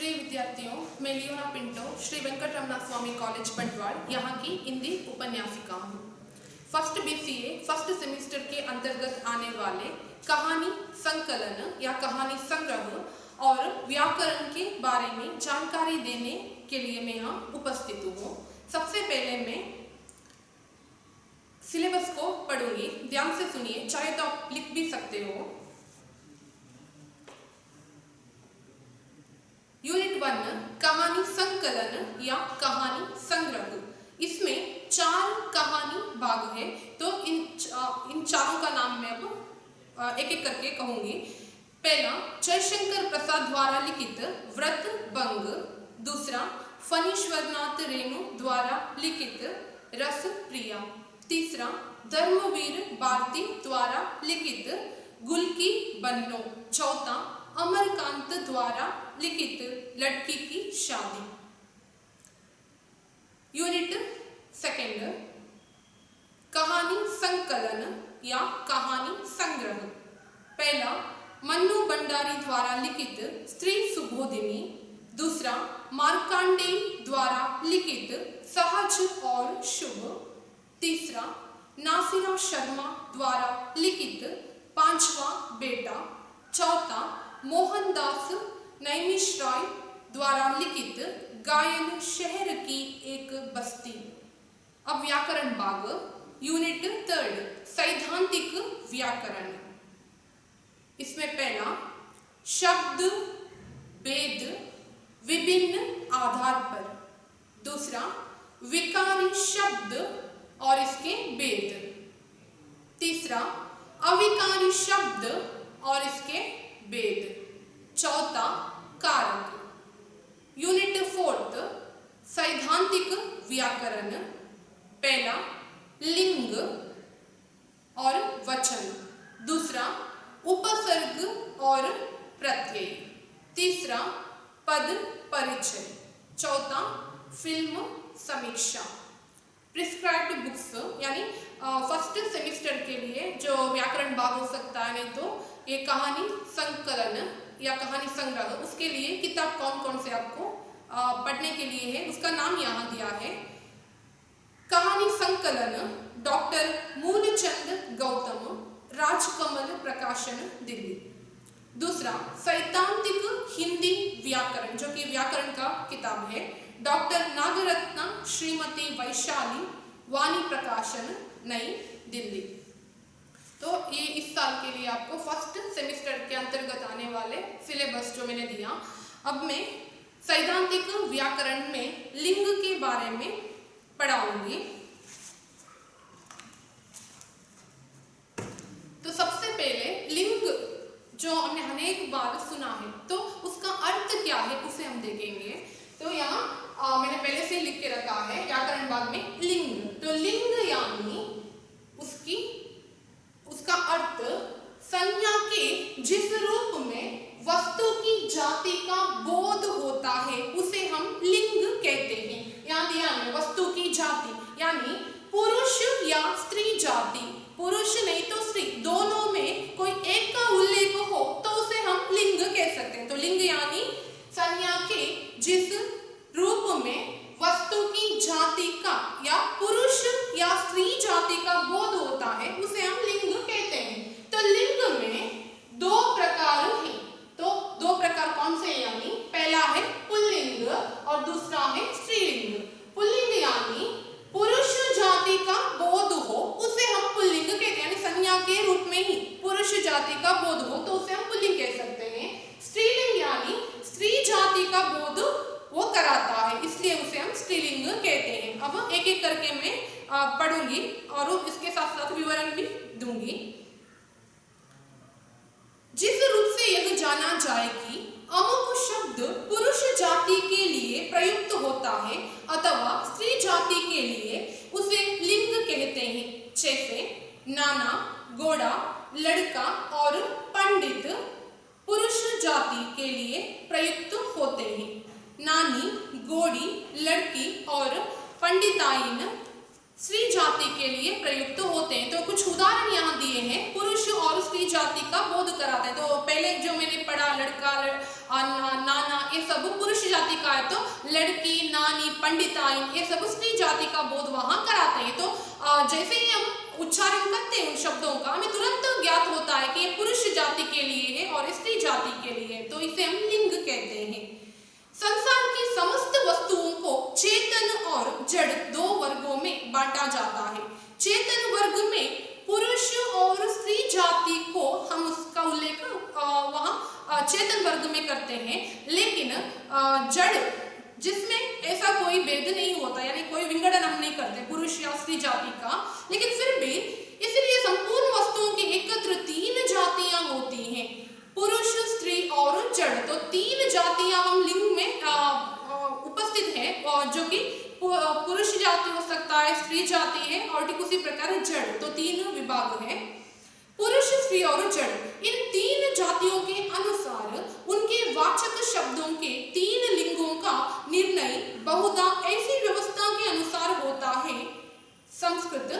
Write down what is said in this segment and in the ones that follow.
प्रिय विद्यार्थियों, मैं लियोना पिंटो श्री वेंकटरमण स्वामी कॉलेज बंटवाड़ यहाँ की हिंदी उपन्यासिका हूँ। फर्स्ट BCA फर्स्ट सेमेस्टर के अंतर्गत आने वाले कहानी संकलन या कहानी संग्रह और व्याकरण के बारे में जानकारी देने के लिए मैं यहाँ उपस्थित हूँ। सबसे पहले मैं सिलेबस को पढ़ूंगी, ध्यान से सुनिए, चाहे तो आप लिख भी सकते हो। यूनिट 1 कहानी संकलन या कहानी संग्रह। इसमें 4 कहानी भाग है, तो इन चारों का नाम मैं अब एक एक करके कहूंगी। पहला जयशंकर प्रसाद द्वारा लिखित व्रत भंग, दूसरा फणीश्वरनाथ रेणु द्वारा लिखित रस प्रिया, तीसरा धर्मवीर भारती द्वारा लिखित गुल की बन्नो, चौथा अमरकांत द्वारा लिखित लड़की की शादी। यूनिट 2 कहानी संकलन या कहानी संग्रह। पहला मन्नू भंडारी द्वारा लिखित स्त्री सुबोधिनी, दूसरा मार्कंडेय द्वारा लिखित सहज और शुभ, तीसरा नासिरा शर्मा द्वारा लिखित पांचवा बेटा, चौथा मोहनदास नैमिषराय द्वारा लिखित गायन शहर की एक बस्ती। अब व्याकरण भाग, यूनिट 3 सैद्धांतिक व्याकरण। इसमें पहला शब्द भेद विभिन्न आधार पर, दूसरा विकारी शब्द और इसके भेद, तीसरा अविकारी शब्द और इसके भेद, चौथा कारक। यूनिट 4 सैद्धांतिक व्याकरण। पहला लिंग और वचन, दूसरा उपसर्ग और प्रत्यय, तीसरा पद परिचय, चौथा फिल्म समीक्षा। प्रिस्क्राइब्ड बुक्स यानी फर्स्ट सेमेस्टर के लिए जो व्याकरण भाग हो सकता है, नहीं तो ये कहानी संकलन या कहानी संग्रह, उसके लिए किताब कौन कौन से आपको पढ़ने के लिए है, उसका नाम यहाँ दिया है। कहानी संकलन डॉक्टर मूलचंद गौतम, राजकमल प्रकाशन, दिल्ली। दूसरा सैद्धांतिक हिंदी व्याकरण, जो कि व्याकरण का किताब है, डॉक्टर नागरत्न श्रीमती वैशाली, वाणी प्रकाशन, नई दिल्ली। तो ये इस साल के लिए आपको फर्स्ट सेमेस्टर के अंतर्गत आने वाले सिलेबस जो मैंने दिया। अब मैं सैद्धांतिक व्याकरण में लिंग के बारे में पढ़ाऊंगी। तो सबसे पहले लिंग जो हमने अनेक बार सुना है, तो उसका अर्थ क्या है उसे हम देखेंगे। तो यहाँ मैंने पहले से लिख के रखा है व्याकरण भाग में लिंग। तो लिंग यानी उसका अर्थ संज्ञा के जिस रूप में वस्तु की जाति का बोध होता है उसे हम लिंग कहते हैं। यहाँ दिया है वस्तु की जाति यानी पुरुष या स्त्री जाति, पुरुष नहीं तो स्त्री, दोनों में कोई एक का उल्लेख हो तो उसे हम लिंग कह सकते हैं। तो लिंग यानी संज्ञा के जिस रूप में वस्तु की जाति का या पुरुष या स्त्री जाति का बोध होता है उसे हम लिंग कहते हैं। तो लिंग में 2 प्रकार हैं। तो 2 प्रकार कौन से हैं? यानी पहला है पुल्लिंग और दूसरा है स्त्रीलिंग। पुल्लिंग यानी पुरुष जाति का बोध हो उसे हम पुल्लिंग कहते हैं, यानी संज्ञा के रूप में ही पुरुष जाति का बोध हो तो उसे हम पुल्लिंग कह सकते हैं। स्त्रीलिंग यानी स्त्री जाति का बोध वो कराता है, इसलिए उसे हम स्त्रीलिंग कहते हैं। अब एक एक करके मैं पढ़ूंगी और इसके साथ साथ विवरण भी दूंगी। जिस रूप से यह जाना जाए कि अमुक शब्द पुरुष जाति के लिए प्रयुक्त होता है अथवा स्त्री जाति के लिए उसे लिंग कहते हैं। जैसे नाना, घोड़ा, लड़का और पंडित पुरुष जाति के लिए प्रयुक्त होते हैं। नानी, घोड़ी, लड़की और पंडिताइन स्त्री जाति के लिए प्रयुक्त होते हैं। तो कुछ उदाहरण यहाँ दिए हैं, पुरुष और स्त्री जाति का बोध कराते हैं। तो पहले जो मैंने पढ़ा लड़का, नाना, ये सब पुरुष जाति का है तो लड़की, नानी, पंडिताइन, ये सब स्त्री जाति का बोध वहां कराते हैं। तो जैसे ही हम उच्चारण करते हैं उन शब्दों का, हमें तुरंत ज्ञात होता है कि ये पुरुष जाति के लिए है और स्त्री जाति के लिए है, तो इसे हम लिंग कहते हैं। संसार की समस्त वस्तुओं को चेतन और जड़ दो वर्गों में बांटा जाता है। चेतन वर्ग में पुरुष और स्त्री जाति को हम उसका उल्लेख वहाँ चेतन वर्ग में करते हैं, लेकिन जड़ जिसमें ऐसा कोई भेद नहीं होता, यानी कोई विंगडन हम नहीं करते पुरुष या स्त्री जाति का, लेकिन फिर भी इसलिए संपूर्ण वस्तुओं की एकत्र तीन जातियां होती हैं, पुरुष, स्त्री और जड़। तो तीन जातियां हम लिंग में उपस्थित है, और जो कि पुरुष जाति हो सकता है, स्त्री जाति है, और ठीक उसी प्रकार जड़। तो तीन विभाग है, पुरुष, स्त्री और जड़। इन तीन जातियों के अनुसार उनके वाचक शब्दों के तीन लिंगों का निर्णय बहुधा ऐसी व्यवस्था के अनुसार होता है। संस्कृत,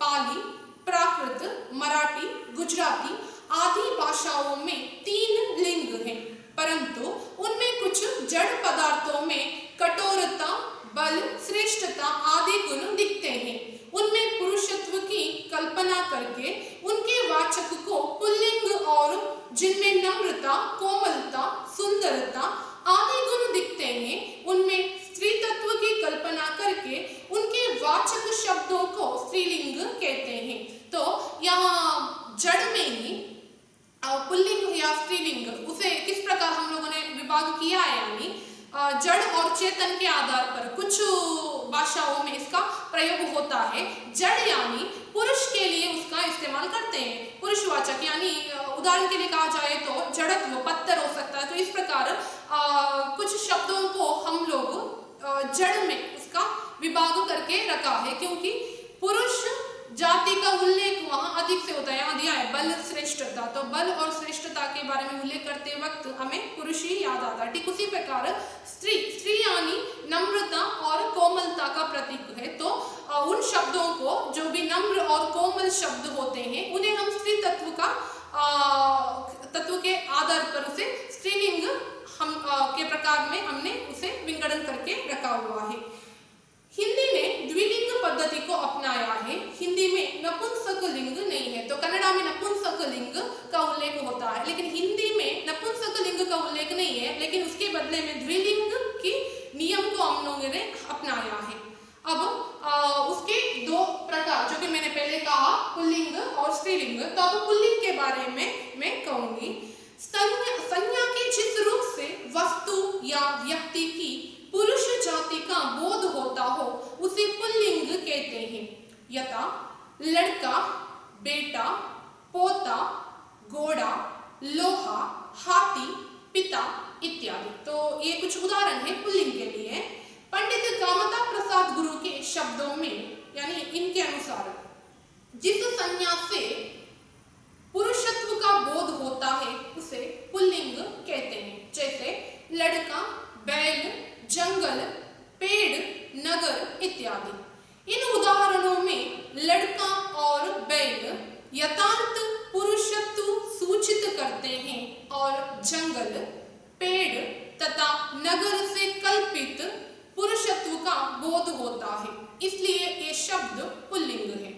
पाली, प्राकृत, मराठी, गुजराती आदि भाषाओं में तीन लिंग हैं, परंतु उनमें कुछ जड़ पदार्थों में कठोरता, बल, श्रेष्ठता आदि गुण दिखते हैं। उनमें पुरुषत्व की कल्पना करके उनके वाचक को पुल्लिंग, और जिनमें नम्रता, कोमलता, सुंदरता आदि गुण दिखते हैं, उनमें स्त्री तत्व की कल्पना करके उनके वाचक शब्दों को स्त्रीलिंग कहते हैं। तो यहाँ जड़ में ही पुल्लिंग या स्त्रीलिंग उसे किस प्रकार हम लोगों ने विभाग किया है, यानी जड़ और चेतन के आधार पर कुछ भाषाओं में इसका प्रयोग होता है। जड़ यानी पुरुष के लिए उसका इस्तेमाल करते हैं, पुरुषवाचक, यानी उदाहरण के लिए कहा जाए तो जड़त्व, पत्थर हो सकता है। तो इस प्रकार कुछ शब्दों को हम लोग जड़ में उसका विभाग करके रखा है, क्योंकि पुरुष जाति का उल्लेख वहां अधिक से होता है। यहाँ दिया है बल, श्रेष्ठता, तो बल और श्रेष्ठता के बारे में उल्लेख करते वक्त हमें पुरुष ही याद आता है। ठीक उसी प्रकार स्त्री यानी नम्रता और कोमलता का प्रतीक है। तो उन शब्दों को, जो भी नम्र और कोमल शब्द होते हैं, उन्हें हम स्त्री तत्व के आधार पर उसे स्त्रीलिंग हम के प्रकार में हमने उसे विंगडन करके रखा हुआ है। हिंदी ने द्विलिंग पद्धति को अपनाया है। हिंदी में नपुंसक लिंग नहीं है, तो कन्नड़ा में नपुंसक लिंग का उल्लेख होता है, लेकिन हिंदी में नपुंसक लिंग का उल्लेख नहीं है, लेकिन उसके बदले में द्विलिंग की नियम को हम लोगों ने अपनाया है। अब उसके दो प्रकार, जो कि मैंने पहले कहा पुल्लिंग और स्त्रीलिंग, तो अब पुल्लिंग के बारे में मैं कहूंगी। संज्ञा के जिस रूप से वस्तु या व्यक्ति की पुरुष जाति का बोध होता हो उसे पुल्लिंग कहते हैं। यथा लड़का, बेटा, पोता, घोड़ा, लोहा, हाथी, पिता इत्यादि। तो ये कुछ उदाहरण है पुल्लिंग के लिए। पंडित कामता प्रसाद गुरु के शब्दों में, यानी इनके अनुसार, जिस संज्ञा से पुरुषत्व का बोध होता है उसे पुल्लिंग कहते हैं। जैसे लड़का, बैल, जंगल, पेड़, नगर इत्यादि। इन उदाहरणों में लड़का और बैल यथार्थ पुरुषत्व सूचित करते हैं, और जंगल, पेड़ तथा नगर से कल्पित पुरुषत्व का बोध होता है, इसलिए ये शब्द पुल्लिंग है।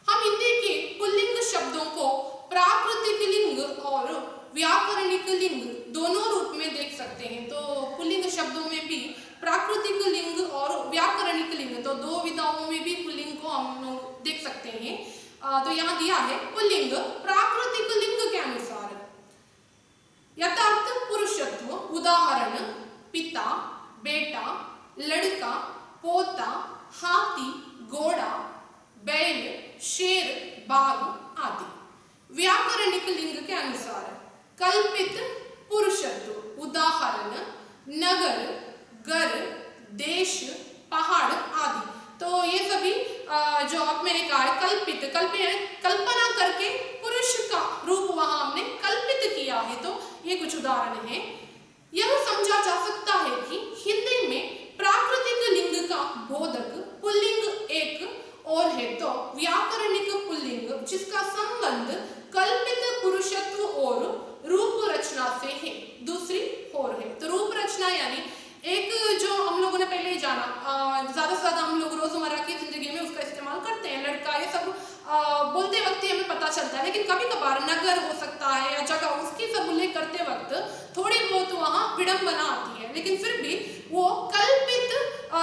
हम हिंदी के पुल्लिंग शब्दों को प्राकृतिक लिंग और व्याकरणिक लिंग दोनों रूप में देख सकते हैं। तो पुल्लिंग शब्दों में भी प्राकृतिक लिंग और व्याकरणिक लिंग, तो दो विधाओं में भी पुल्लिंग को हम लोग देख सकते हैं। तो यहाँ दिया है पुल्लिंग प्राकृतिक लिंग के अनुसार यथार्थ पुरुषत्व, उदाहरण पिता, बेटा, लड़का, पोता, हाथी, घोड़ा, बैल, शेर, बाघ आदि। व्याकरणिक लिंग के अनुसार कल्पित पुरुषत्व, उदाहरण नगर, घर, देश, पहाड़ आदि। तो ये सभी जो अब मैंने कहा है कल्पना करके पुरुष का रूप वहां हमने कल्पित किया है, तो ये कुछ उदाहरण है। यह समझा जा सकता है कि हिंदी में प्राकृतिक लिंग का बोधक पुल्लिंग एक और है, तो व्याकरणिक पुल्लिंग जिसका संबंध कल्पित पुरुषत्व और रूप रचना से है, दूसरी और है। तो रूप रचना यानी एक जाना, ज़्यादा से ज़्यादा हम लोग रोज़मर्रा की ज़िंदगी में उसका इस्तेमाल करते हैं। लड़का ये सब बोलते वक्त ही हमें पता चलता है, लेकिन कभी कभार नगर हो सकता है या जगह, उसकी सब उल्लेख करते वक्त थोड़ी बहुत वहाँ विडंबना आती है, लेकिन फिर भी वो कल्पित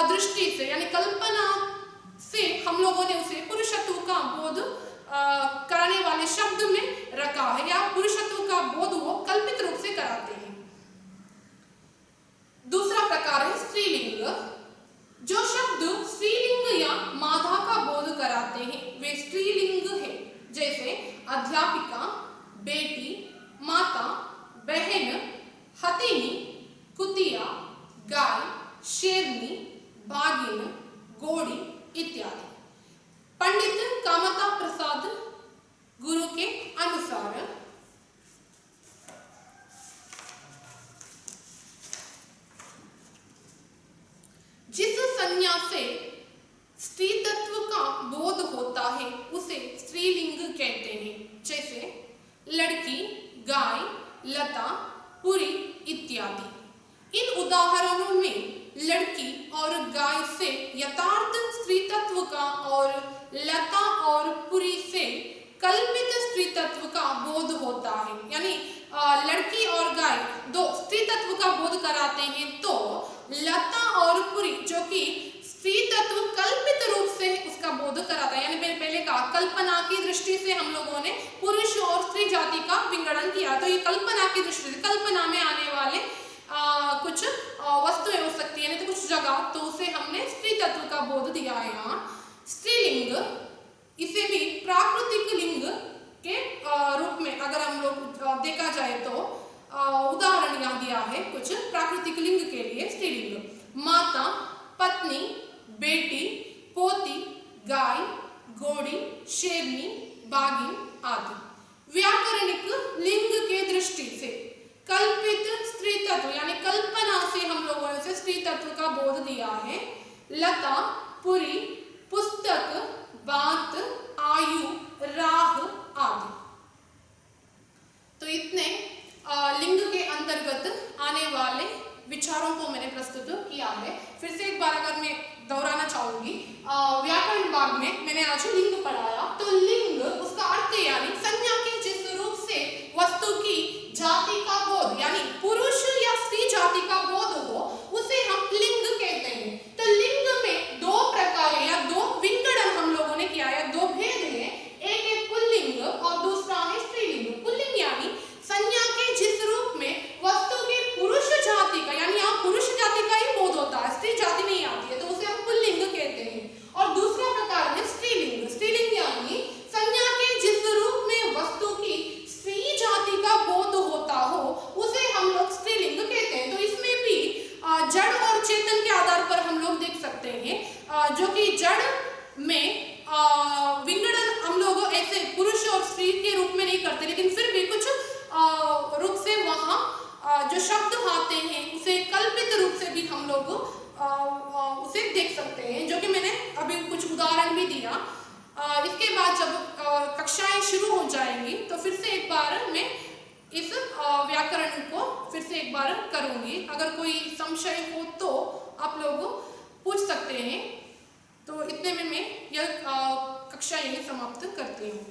दृष्टि से यानी कल्पना से हम लोगों ने उसे पुरुषत्व का बोध कराने वाले शब्द में रखा है, या पुरुषत्व का बोध वो कल्पित रूप से कराते हैं। दूसरा प्रकार है स्त्रीलिंग। जो शब्द स्त्रीलिंग या मादा का बोध कराते हैं वे स्त्रीलिंग है, जैसे अध्यापिका, बेटी, माता, बहन, हथिनी, कुतिया, गाय, शेरनी, बागिन, घोड़ी इत्यादि। पंडित कामता प्रसाद गुरु के अनुसार जिस संज्ञा से स्त्री तत्व का बोध होता है उसे स्त्रीलिंग कहते हैं, जैसे लड़की, गाय, लता, पुरी इत्यादि। इन उदाहरणों में लड़की और गाय से यथार्थ स्त्री तत्व का और लता और पुरी से कल्पित स्त्री तत्व का बोध होता है। यानी लड़की और गाय दो स्त्री तत्व का बोध कराते हैं, तो लता और पुरी जो कि स्त्री तत्व कल्पित रूप से उसका बोध कराता है। यानी मैंने पहले कहा कल्पना की दृष्टि से हम लोगों ने पुरुष और स्त्री जाति का विंगडन किया, तो ये कल्पना की दृष्टि से कल्पना में आने वाले कुछ वस्तुएं हो सकती है, नहीं तो कुछ जगह, तो उसे हमने स्त्री तत्व का बोध दिया है। यहाँ स्त्रीलिंग, इसे भी प्राकृतिक लिंग के रूप में अगर हम लोग देखा जाए तो उदाहरण यहाँ दिया है कुछ प्राकृतिक लिंग के लिए। स्त्रीलिंग माता, पत्नी, बेटी, पोती, गाय, घोड़ी, शेरनी, बागिन आदि। व्याकरणिक लिंग के दृष्टि से कल्पित स्त्री तत्व यानी कल्पना से हम लोगों ने स्त्री तत्व का बोध दिया है। लता, पुरी, पुस्तक, बात, आयु, राह आदि। तो इतने लिंग के अंतर्गत आने वाले विचारों को मैंने प्रस्तुत किया है। फिर से एक बार अगर मैं दोहराना चाहूंगी, व्याकरण भाग में मैंने आज लिंग पढ़ाया, तो लिंग उसका अर्थ यानी संज्ञा के जिस रूप से वस्तु की जाति का बोध यानी पुरुष या स्त्री जाति का बोध हो उसे हम लिंग कहते हैं। तो लिंग में दो प्रकार या दो विंगडन हम लोगों ने किया है, दो भेद हैं, एक है पुल्लिंग और दूसरा है स्त्रीलिंग। पुल्लिंग यानी संज्ञा के जिस रूप में वस्तु के पुरुष जाति का यानी यहाँ पुरुष जाति का ही बोध होता है, स्त्री जाति नहीं आती है, तो उसे हम पुल्लिंग कहते हैं। और दूसरा प्रकार है स्त्रीलिंग। स्त्रीलिंग यानी संज्ञा के जिस रूप में वस्तु की स्त्री जाति का बोध होता हो उसे हम लोग स्त्रीलिंग कहते हैं। तो इसमें भी जड़ और चेतन के आधार पर हम लोग देख सकते हैं, जो कि जड़ में विंगडन हम लोग ऐसे पुरुष और स्त्री के रूप में नहीं करते, लेकिन फिर भी कुछ रूप से वहाँ जो शब्द आते हैं उसे कल्पित रूप से भी हम लोग उसे देख सकते हैं, जो कि मैंने अभी कुछ उदाहरण भी दिया। इसके बाद जब कक्षाएं शुरू हो जाएंगी तो फिर से एक बार मैं इस व्याकरण को फिर से एक बार करूंगी। अगर कोई संशय हो तो आप लोग पूछ सकते हैं। तो इतने में मैं यह कक्षा यही समाप्त करती हूँ।